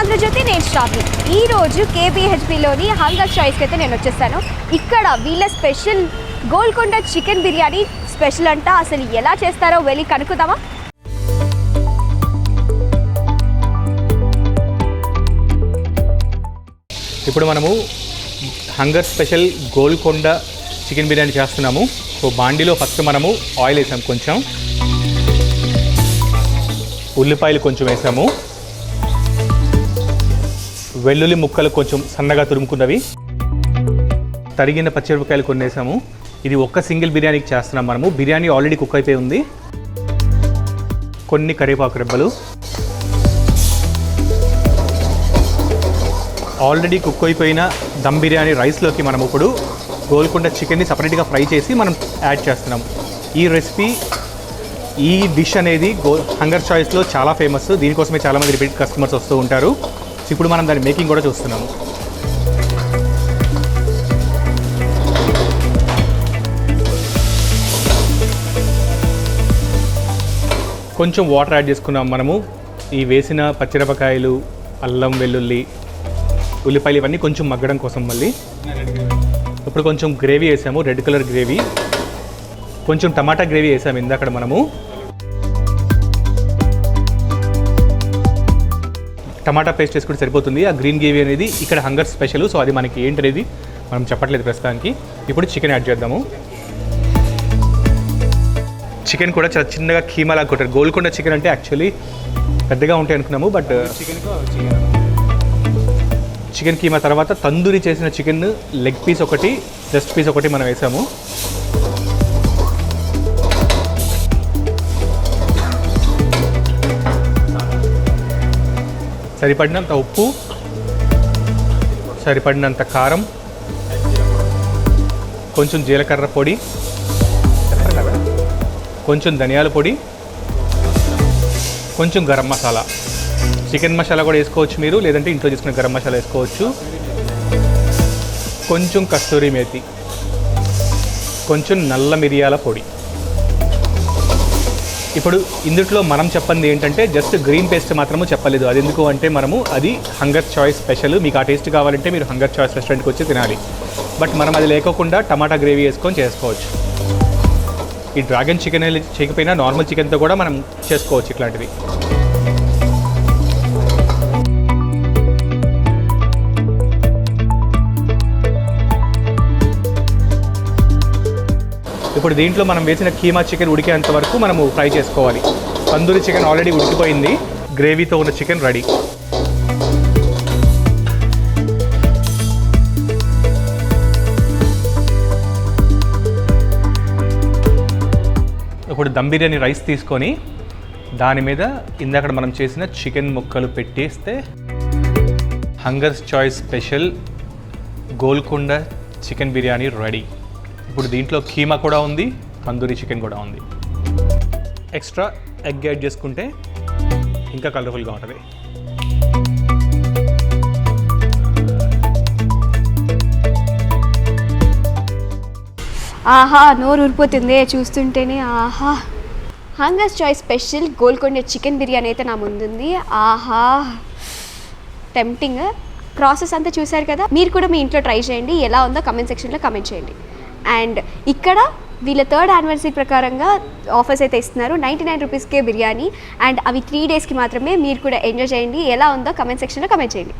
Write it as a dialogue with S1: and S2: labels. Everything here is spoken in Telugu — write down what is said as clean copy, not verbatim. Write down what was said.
S1: ఆంధ్రజ్యోతి, నేను శ్రావ్ని. ఈరోజు కేబిహెచ్పిలోని హంగర్ చాయిస్కి అయితే నేను వచ్చేసాను. ఇక్కడ వీళ్ళ special Golconda chicken biryani special అంట. అసలు ఎలా చేస్తారో వెళ్ళి కనుక్కుందామా?
S2: ఇప్పుడు మనము hunger special Golconda chicken biryani చేస్తున్నాము. సో బాండీలో ఫస్ట్ మనము ఆయిల్ వేసాము, కొంచెం ఉల్లిపాయలు కొంచెం వేసాము, వెల్లుల్లి ముక్కలు కొంచెం సన్నగా తురుముకున్నవి, తరిగిన పచ్చిమిరపకాయలు కొన్ని వేసాము. ఇది ఒక్క సింగిల్ బిర్యానీకి చేస్తున్నాం మనము. బిర్యానీ ఆల్రెడీ కుక్ అయిపోయి ఉంది. కొన్ని కరివేపాకు రెబ్బలు, ఆల్రెడీ కుక్ అయిపోయిన దమ్ బిర్యానీ రైస్లోకి మనం ఇప్పుడు గోల్కొండ చికెన్ని సపరేట్గా ఫ్రై చేసి మనం యాడ్ చేస్తున్నాం. ఈ రెసిపీ, ఈ డిష్ అనేది హంగర్ చాయిస్లో చాలా ఫేమస్. దీనికోసమే చాలామంది రిపీట్ కస్టమర్స్ వస్తూ ఉంటారు. ఇప్పుడు మనం దాని మేకింగ్ కూడా చూస్తున్నాము. కొంచెం వాటర్ యాడ్ చేసుకున్నాం మనము. ఈ వేసిన పచ్చిమిరపకాయలు, అల్లం, వెల్లుల్లి, ఉల్లిపాయలు ఇవన్నీ కొంచెం మగ్గడం కోసం మళ్ళీ ఇప్పుడు కొంచెం గ్రేవీ వేసాము, రెడ్ కలర్ గ్రేవీ. కొంచెం టమాటా గ్రేవీ వేసాము ఇందాక మనము. టమాటా పేస్ట్ వేసుకుంటే సరిపోతుంది. ఆ గ్రీన్ గ్రేవీ అనేది ఇక్కడ హంగర్ స్పెషల్. సో అది మనకి ఏంటనేది మనం చెప్పట్లేదు ప్రస్తుతానికి. ఇప్పుడు చికెన్ యాడ్ చేద్దాము. చికెన్ కూడా చాలా చిన్నగా కీమాలాగా కొట్టారు. గోల్కొండ చికెన్ అంటే యాక్చువల్లీ పెద్దగా ఉంటాయి అనుకున్నాము, బట్ చికెన్ కీమా తర్వాత తందూరి చేసిన చికెన్ లెగ్ పీస్ ఒకటి, బ్రెస్ట్ పీస్ ఒకటి మనం వేసాము. సరిపడినంత ఉప్పు, సరిపడినంత కారం, కొంచెం జీలకర్ర పొడి, కొంచెం ధనియాల పొడి, కొంచెం గరం మసాలా. చికెన్ మసాలా కూడా వేసుకోవచ్చు మీరు, లేదంటే ఇంట్లో చేసుకున్న గరం మసాలా వేసుకోవచ్చు. కొంచెం కస్తూరి మేతి, కొంచెం నల్ల మిరియాల పొడి. ఇప్పుడు ఇందులో మనం చెప్పండి ఏంటంటే జస్ట్ గ్రీన్ పేస్ట్ మాత్రము చెప్పలేదు. అది ఎందుకు అంటే మనము అది హంగర్ చాయిస్ స్పెషల్. మీకు ఆ టేస్ట్ కావాలంటే మీరు హంగర్ చాయిస్ రెస్టారెంట్కి వచ్చి తినాలి. బట్ మనం అది లేకోకుండా టమాటా గ్రేవీ వేసుకొని చేసుకోవచ్చు. ఈ డ్రాగన్ చికెన్ చేయకపోయినా నార్మల్ చికెన్తో కూడా మనం చేసుకోవచ్చు ఇట్లాంటివి. ఇప్పుడు దీంట్లో మనం వేసిన కీమా చికెన్ ఉడికేంత వరకు మనము ఫ్రై చేసుకోవాలి. తందూరి చికెన్ ఆల్రెడీ ఉడికిపోయింది. గ్రేవీతో ఉన్న చికెన్ రెడీ. ఇప్పుడు దమ్ బిర్యానీ రైస్ తీసుకొని దాని మీద ఇందాక మనం చేసిన చికెన్ ముక్కలు పెట్టేస్తే hungers choice special Golconda chicken biryani ready. ఇప్పుడు దీంట్లో కీమా కూడా ఉంది, తందూరి చికెన్ కూడా ఉంది. ఎక్స్ట్రా ఎగ్ యాడ్ చేసుకుంటే ఇంకా కలర్ఫుల్గా ఉంటుంది.
S1: ఆహా, నోరు ఊరిపోతుంది చూస్తుంటేనే. ఆహా, hungers choice special Golconda chicken biryani అయితే నా ముందుంది. ఆహా, టెంప్టింగ్. ప్రాసెస్ అంతా చూశారు కదా. మీరు కూడా మీ ఇంట్లో ట్రై చేయండి. ఎలా ఉందో కమెంట్ సెక్షన్లో కమెంట్ చేయండి. అండ్ ఇక్కడ వీళ్ళ 3rd యానివర్సరీ ప్రకారంగా ఆఫర్స్ అయితే ఇస్తున్నారు. 99 రూపీస్కే బిర్యానీ. అండ్ అవి 3 డేస్కి మాత్రమే. మీరు కూడా ఎంజాయ్ చేయండి. ఎలా ఉందో కమెంట్ సెక్షన్లో కమెంట్ చేయండి.